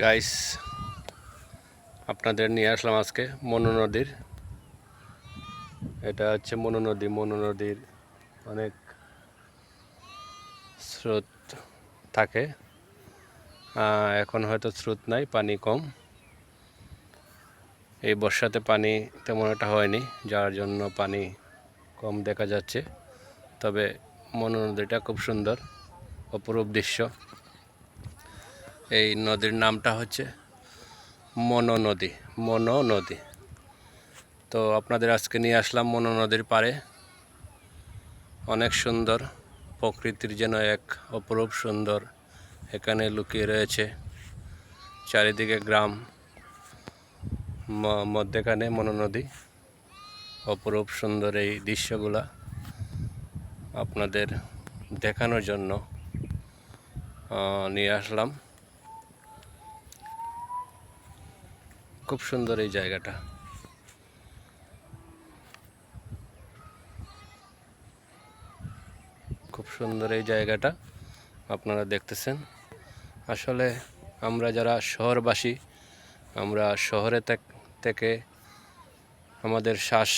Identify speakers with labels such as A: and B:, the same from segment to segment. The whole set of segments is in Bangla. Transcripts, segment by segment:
A: গাইস, আপনাদের নিয়ে আসলাম আজকে মনু নদীর। এটা হচ্ছে মনু নদী। মনু নদীর অনেক স্রোত থাকে। এখন হয়তো স্রোত নাই, পানি কম। এই বর্ষাতে পানি তেমন একটা হয়নি, যার জন্য পানি কম দেখা যাচ্ছে। তবে মনু নদীটা খুব সুন্দর, অপরূপ দৃশ্য। এই নদীর নামটা হচ্ছে মনু নদী। মনু নদী। তো আপনাদের আজকে নিয়ে আসলাম মনু নদীর পাড়ে। অনেক সুন্দর, প্রকৃতির যেন এক অপরূপ সুন্দর এখানে লুকিয়ে রয়েছে। চারিদিকে গ্রাম, মধ্যেখানে মনু নদী। অপরূপ সুন্দর এই দৃশ্যগুলা আপনাদের দেখানোর জন্য নিয়ে আসলাম। খুব সুন্দর এই জায়গাটা। খুব সুন্দর এই জায়গাটা আপনারা দেখতেছেন। আসলে আমরা যারা শহরবাসী, আমরা শহরে থেকে আমাদের শ্বাস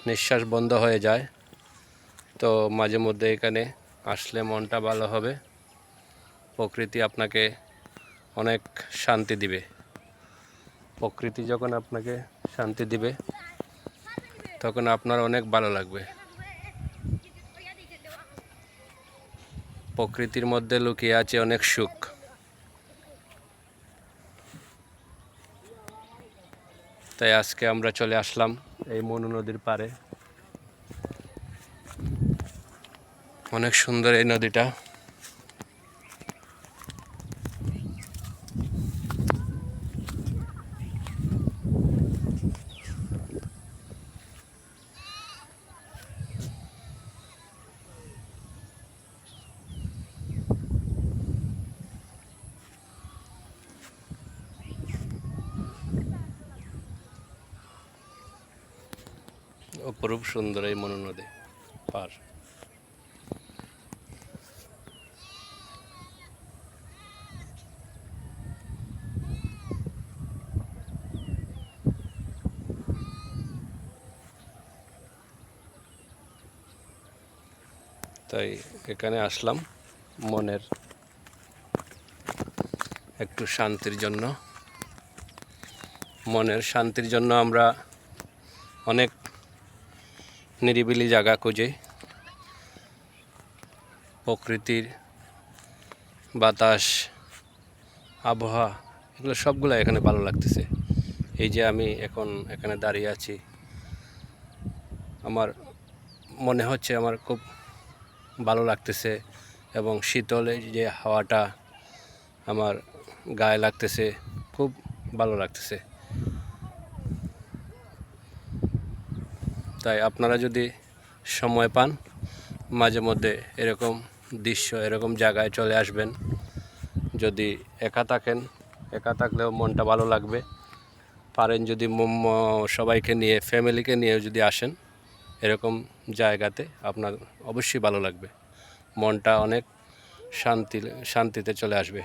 A: নিঃশ্বাস বন্ধ হয়ে যায়। তো মাঝে মধ্যে এখানে আসলে মনটা ভালো হবে। প্রকৃতি আপনাকে অনেক শান্তি দিবে। প্রকৃতি যখন আপনাকে শান্তি দিবে, তখন আপনার অনেক ভালো লাগবে। প্রকৃতির মধ্যে লুকিয়ে আছে অনেক সুখ। তাই আজকে আমরা চলে আসলাম এই মনু নদীর পাড়ে। অনেক সুন্দর এই নদীটা। অপরূপ সুন্দর এই মনু নদী পার। তাই এখানে আসলাম মনের একটু শান্তির জন্য। মনের শান্তির জন্য আমরা অনেক নিরিবিলি জায়গা খুঁজি। প্রকৃতির বাতাস, আবহাওয়া, এগুলো সবগুলো এখানে ভালো লাগতেছে। এই যে আমি এখন এখানে দাঁড়িয়ে আছি, আমার মনে হচ্ছে আমার খুব ভালো লাগতেছে। এবং শীতলে যে হাওয়াটা আমার গায়ে লাগতেছে, খুব ভালো লাগতেছে। তাই আপনারা যদি সময় পান, মাঝে মধ্যে এরকম দৃশ্য, এরকম জায়গায় চলে আসবেন। যদি একা থাকেন, একা থাকলেও মনটা ভালো লাগবে। পারেন যদি সবাইকে নিয়ে, ফ্যামিলিকে নিয়ে যদি আসেন, এরকম জায়গাতে আপনার অবশ্যই ভালো লাগবে। মনটা অনেক শান্তিতে চলে আসবে।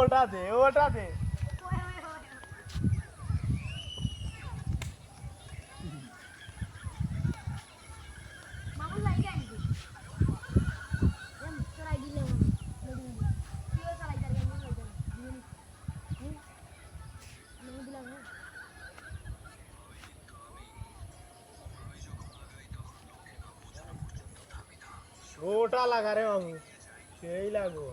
B: ওটা দে ওটা দে ওটা লাগা রে বাবু, সেই লাগবো।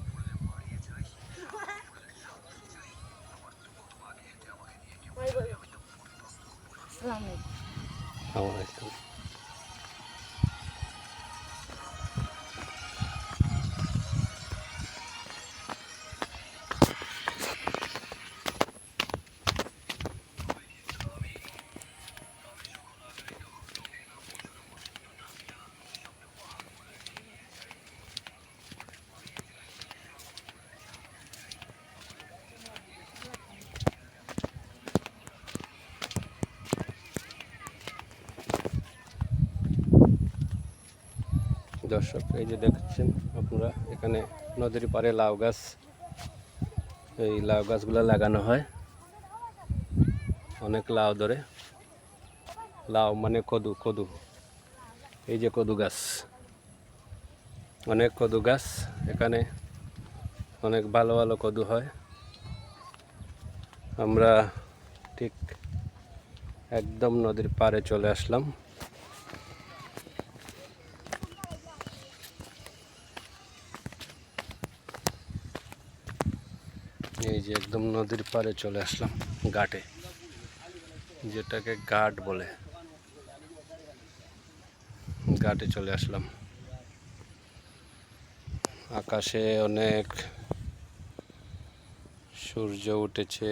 A: দর্শক, এই যে দেখছেন আপনারা, এখানে নদীর পাড়ে লাউ গাছ, এই লাউ গাছগুলো লাগানো হয়। অনেক লাউ ধরে, লাউ মানে কদু, কদু, এই যে কদু গাছ, অনেক কদু গাছ এখানে, অনেক ভালো ভালো কদু হয়। আমরা ঠিক একদম নদীর পাড়ে চলে আসলাম। এই যে একদম নদীর পাড়ে চলে আসলাম, ঘাটে, যেটাকে ঘাট বলে, ঘাটে চলে আসলাম। আকাশে অনেক সূর্য উঠেছে।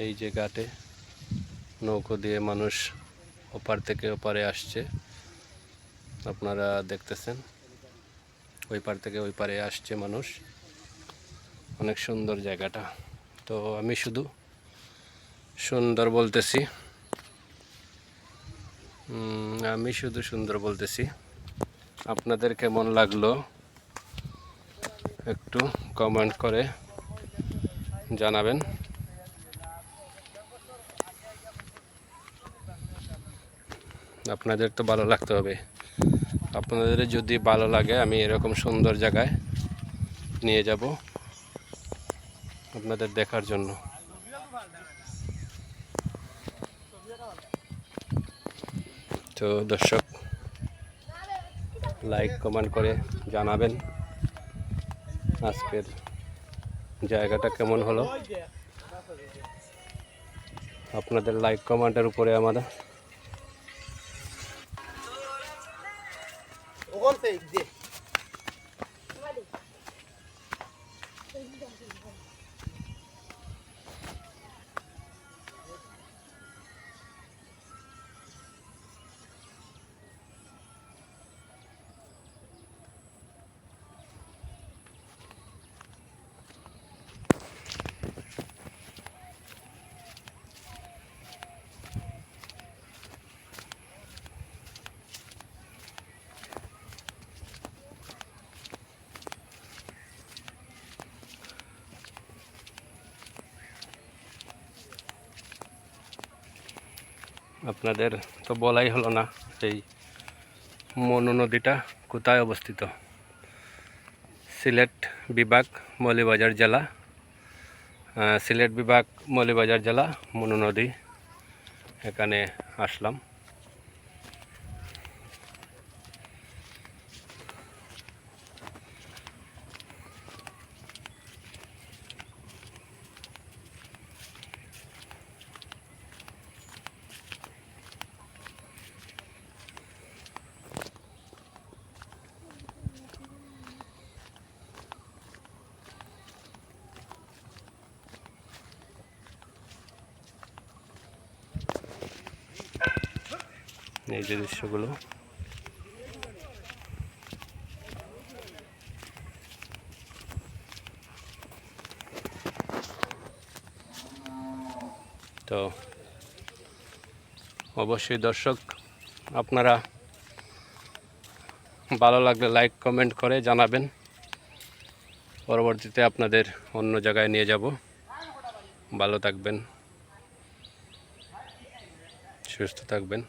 A: এই যে ঘাটে নৌকো দিয়ে মানুষ ওপার থেকে ওপারে আসছে, আপনারা দেখতেছেন। ওই পার থেকে ওই পারে আসছে মানুষ। অনেক সুন্দর জায়গাটা। তো আমি শুধু সুন্দর বলতেছি, আপনাদের কেমন লাগলো একটু কমেন্ট করে জানাবেন। আপনাদের তো ভালো লাগতে হবে। আপনাদের যদি ভালো লাগে, আমি এরকম সুন্দর জায়গায় নিয়ে যাব আপনাদের দেখার জন্য। তো দর্শক, লাইক কমেন্ট করে জানাবেন আজকের জায়গাটা কেমন হলো। আপনাদের লাইক কমেন্টের উপরে আমাদের আপনাদের তো বলাই হলো না, এই মনু নদীটা কোথায় অবস্থিত। সিলেট বিভাগ, মৌলভীবাজার জেলা, সিলেট বিভাগ, মৌলভীবাজার জেলা, মনু নদী, এখানে আসলাম। এই যে দৃশ্যগুলো, তো অবশ্যই দর্শক, আপনারা ভালো লাগলে লাইক কমেন্ট করে জানাবেন। পরবর্তীতে আপনাদের অন্য জায়গায় নিয়ে যাব। ভালো থাকবেন, সুস্থ থাকবেন।